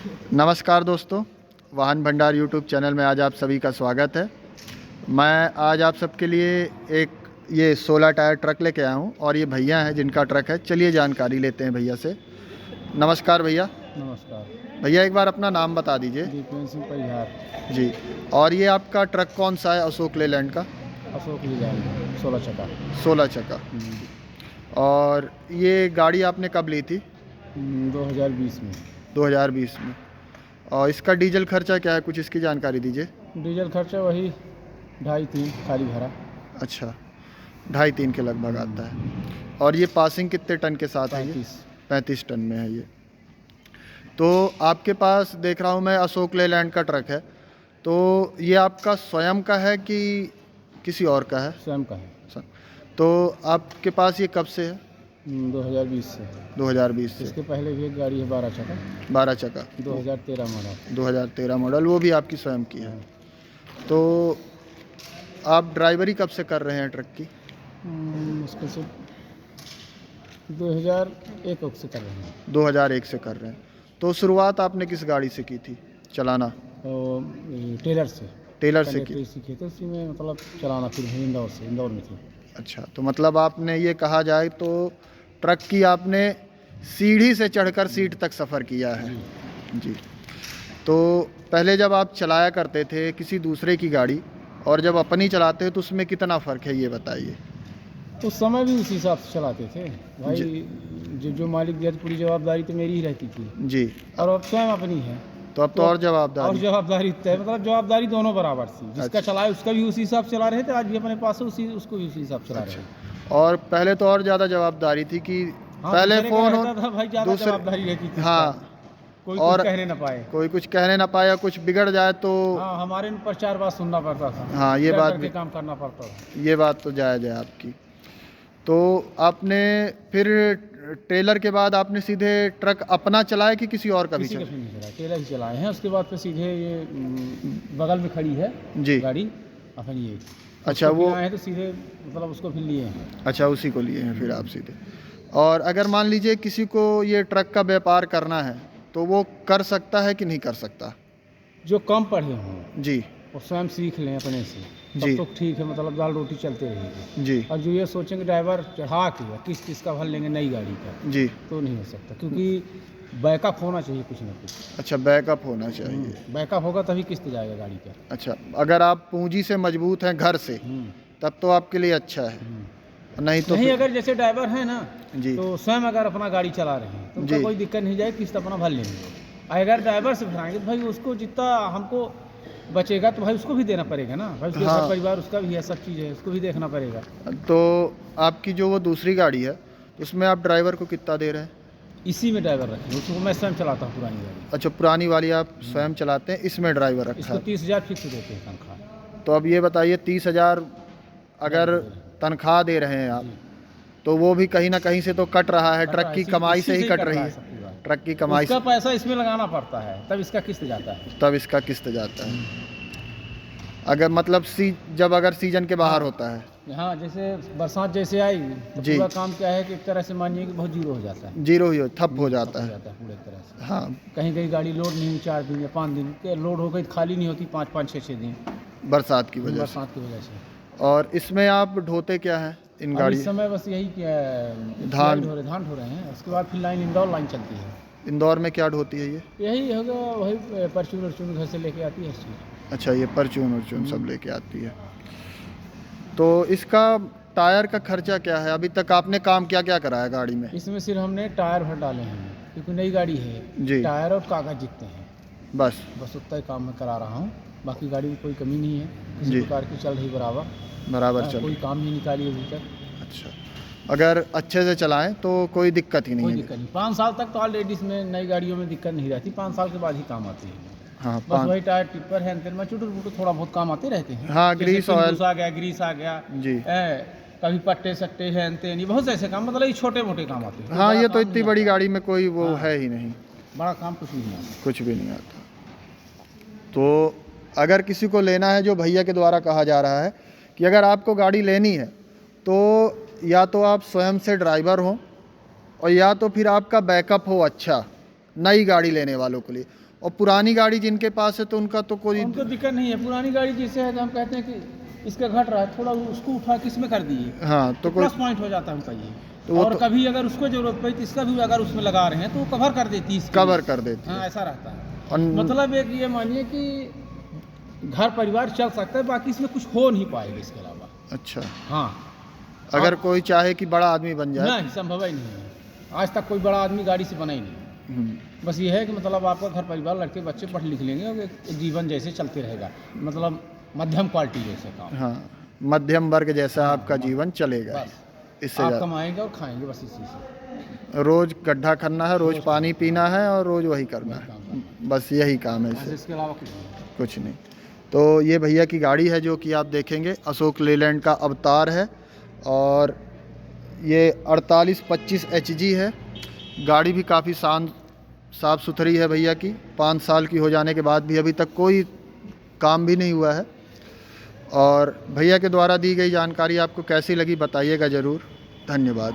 नमस्कार दोस्तों, वाहन भंडार यूट्यूब चैनल में आज आप सभी का स्वागत है। मैं आज आप सबके लिए एक ये 16 टायर ट्रक लेके आया हूँ और ये भैया हैं जिनका ट्रक है। चलिए जानकारी लेते हैं भैया से। नमस्कार भैया। नमस्कार भैया एक बार अपना नाम बता दीजिए। दीपेंद्र सिंह परिहार। जी। और ये आपका ट्रक कौन सा है? अशोक लेलैंड का अशोक लीलैंड 16 चक्का। 16 चक्का। और ये गाड़ी आपने कब ली थी? 2020 में। 2020 में। और इसका डीजल खर्चा क्या है, कुछ इसकी जानकारी दीजिए। डीजल खर्चा वही 2.5-3 खाली भरा। अच्छा, 2.5-3 के लगभग आता है। और ये पासिंग कितने टन के साथ है? 35 टन में है ये। तो आपके पास देख रहा हूँ मैं अशोक लेलैंड का ट्रक है, तो ये आपका स्वयं का है कि किसी और का है? स्वयं का है। तो आपके पास ये कब से है? 2020 से। 2020 से। इसके पहले भी एक गाड़ी है 12 चक्का। 12 चक्का 2013 मॉडल। 2013 मॉडल, वो भी आपकी स्वयं की है। तो आप ड्राइवरी कब से कर रहे हैं ट्रक की? मुश्किल से 2001 से कर रहे हैं। 2001 से कर रहे हैं। तो शुरुआत आपने किस गाड़ी से की थी चलाना? टेलर से। टेलर से की। सीखे थे उसी में, मतलब चलाना फिर इंदौर में थी। अच्छा, तो मतलब आपने ये कहा जाए तो ट्रक की आपने सीढ़ी से चढ़कर सीट तक सफ़र किया है। जी। तो पहले जब आप चलाया करते थे किसी दूसरे की गाड़ी और जब अपनी चलाते हो तो उसमें कितना फ़र्क है, ये बताइए। उस समय भी उसी हिसाब से चलाते थे भाई। जो मालिक दिया पूरी जवाबदारी तो मेरी ही रहती थी जी। और अब स्वयं अपनी है तो अब तो और जवाबदारी तय, मतलब जवाबदारी दोनों बराबर थी। जिसका चलाए उसका भी उसी हिसाब से चला रहे थे, आज भी अपने पास है उसको भी उसी हिसाब से चला रहे हैं। और पहले तो और ज़्यादा जवाबदारी थी कि पहले फ़ोन था भाई, ज़्यादा जवाबदारी रहती थी। हाँ, कोई और कुछ कहने ना पाए। कोई कुछ कहने ना पाया, कुछ बिगड़ जाए तो हाँ, हमारे ऊपर 4 बात सुनना पड़ता था। हाँ, ये बात भी काम करना पड़ता था। ये बात तो जायज़ है आपकी। तो आपने फिर टेलर के बाद आपने सीधे ट्रक अपना चलाया कि किसी और का भी चलाया? नहीं चलाया, टेलर ही चलाए हैं। उसके बाद फिर सीधे ये बगल में खड़ी है जी गाड़ी अपन ये। अच्छा, वो आए तो सीधे मतलब उसको फिर लिए हैं। अच्छा, उसी को लिए हैं फिर आप सीधे। और अगर मान लीजिए किसी को ये ट्रक का व्यापार करना है तो वो कर सकता है कि नहीं कर सकता? जो कम पढ़े हों जी। वो स्वयं सीख लें अपने से, जी। तब तो ठीक है, मतलब दाल रोटी चलते रहेगी। जी। और जो ये सोचेंगे ड्राइवर चढ़ा के किस का भर लेंगे नई गाड़ी का, जी। तो नहीं हो सकता, क्योंकि बैकअप होना चाहिए कुछ ना कुछ। अच्छा, बैकअप होना चाहिए। बैकअप होगा तभी किस्त जाएगा गाड़ी का। अच्छा, अगर आप पूंजी से मजबूत हैं घर से तब तो आपके लिए अच्छा है, नहीं तो नहीं, अगर जैसे ड्राइवर है ना जी। तो स्वयं अगर अपना गाड़ी चला रहे हैं तो उनका कोई दिक्कत नहीं जाए, किस्त अपना भर लेंगे। अगर ड्राइवर से भराएंगे तो भाई उसको जितना हमको बचेगा तो भाई उसको भी देना पड़ेगा ना भाई। उसके घर परिवार उसका भी है, सब चीज़ है, उसको भी देखना पड़ेगा। तो आपकी जो वो दूसरी गाड़ी है उसमें आप ड्राइवर को कितना दे रहे हैं? इसी में ड्राइवर रखें, उसको मैं स्वयं चलाता हूँ पुरानी गाड़ी। अच्छा, पुरानी वाली आप स्वयं चलाते हैं, इसमें ड्राइवर रखा इसको है। 30,000 फिक्स देते हैं तनख्वाह। तो अब ये बताइए 30,000 अगर तनख्वाह दे रहे हैं आप, तो वो भी कहीं ना कहीं से तो कट रहा है, ट्रक की कमाई से ही कट रही है। ट्रक की कमाई उसका पैसा इसमें लगाना पड़ता है, तब इसका किस्त जाता है। तब इसका किस्त जाता है। अगर मतलब जब अगर सीजन के बाहर होता है, हाँ, जैसे बरसात जैसे आई तो पूरा काम क्या है कि एक तरह से मानिए कि बहुत जीरो हो जाता है। जीरो ही ठप हो जाता है पूरे तरह से। हाँ, कहीं कहीं गाड़ी लोड नहीं हुई 4 दिन या 5 दिन के लोड हो गई, खाली नहीं होती 5-5, 6-6 दिन बरसात की वजह से। और इसमें आप ढोते क्या है इन गाड़ी? इस समय बस यही धान ढो रहे हैं। उसके बाद फिर इंदौर लाइन चलती है। इंदौर में क्या ढोती है ये? यही होगा, वही परचून घर से लेके आती है हर चीज़। अच्छा, ये परचून सब लेके आती है। तो इसका टायर का खर्चा क्या है? अभी तक आपने काम क्या क्या कराया गाड़ी में? इसमें सिर्फ हमने टायर भर डाले हैं, क्योंकि नई गाड़ी है जी। टायर और कागज जितने हैं बस उतना ही काम मैं करा रहा हूँ। बाकी गाड़ी में कोई कमी नहीं है, किसी प्रकार की चल रही बराबर चल, कोई काम नहीं निकाली अभी तक। अच्छा, अगर अच्छे से चलाएं तो कोई दिक्कत ही नहीं है? कोई दिक्कत नहीं। 5 साल तक तो ऑलरेडी इसमें नई गाड़ियों में दिक्कत नहीं रहती, 5 साल के बाद ही काम आती है। हाँ, बस वही टायर टिप्पर है, अंतर में छोटे थोड़ा बहुत काम आते रहते हैं। हाँ, ग्रीस ऑयल ग्रीस आ गया जी, कभी पट्टे सट्टे हैं, अंते बहुत से ऐसे काम, मतलब ये छोटे मोटे काम आते हैं। हाँ, ये तो इतनी बड़ी गाड़ी में कोई वो है ही नहीं, बड़ा काम कुछ भी नहीं आता। तो अगर किसी को लेना है, जो भैया के द्वारा कहा जा रहा है कि अगर आपको गाड़ी लेनी है तो या तो आप स्वयं से ड्राइवर हो और या तो फिर आपका बैकअप हो अच्छा नई गाड़ी लेने वालों के लिए, और पुरानी गाड़ी जिनके पास है तो उनका तो कोई उनको दिक्कत नहीं है। पुरानी गाड़ी जैसे है तो हम कहते हैं कि इसका घट रहा है, थोड़ा उसको उठा के इसमें कर दिए, हाँ तो प्लस पॉइंट हो जाता है उनका ये। तो और कभी अगर उसको जरूरत पड़ी तो इसका भी अगर उसमें लगा रहे हैं तो वो कवर कर देती है, कवर कर देती है। हाँ ऐसा रहता है। मतलब एक ये मानिए कि घर परिवार चल सकता है, बाकी इसमें कुछ हो नहीं पाएगा इसके अलावा। अच्छा हाँ, अगर कोई चाहे कि बड़ा आदमी बन जाए? नहीं, संभव ही नहीं है। आज तक कोई बड़ा आदमी गाड़ी से बना ही नहीं। बस ये है कि मतलब आपका घर परिवार, लड़के बच्चे पढ़ लिख लेंगे और एक जीवन जैसे चलते रहेगा, मतलब मध्यम क्वालिटी जैसे काम। हाँ, मध्यम वर्ग जैसा आपका जीवन चलेगा। इससे आप कमाएंगे और खाएंगे, बस इसी से। रोज गड्ढा करना है, रोज पानी पीना है और रोज वही करना है, बस यही काम है, इसके अलावा कुछ नहीं। तो ये भैया की गाड़ी है जो कि आप देखेंगे, अशोक लेलैंड का अवतार है और ये 4825 HG है। गाड़ी भी काफ़ी साफ़ सुथरी है भैया की। 5 साल की हो जाने के बाद भी अभी तक कोई काम भी नहीं हुआ है। और भैया के द्वारा दी गई जानकारी आपको कैसी लगी बताइएगा ज़रूर। धन्यवाद।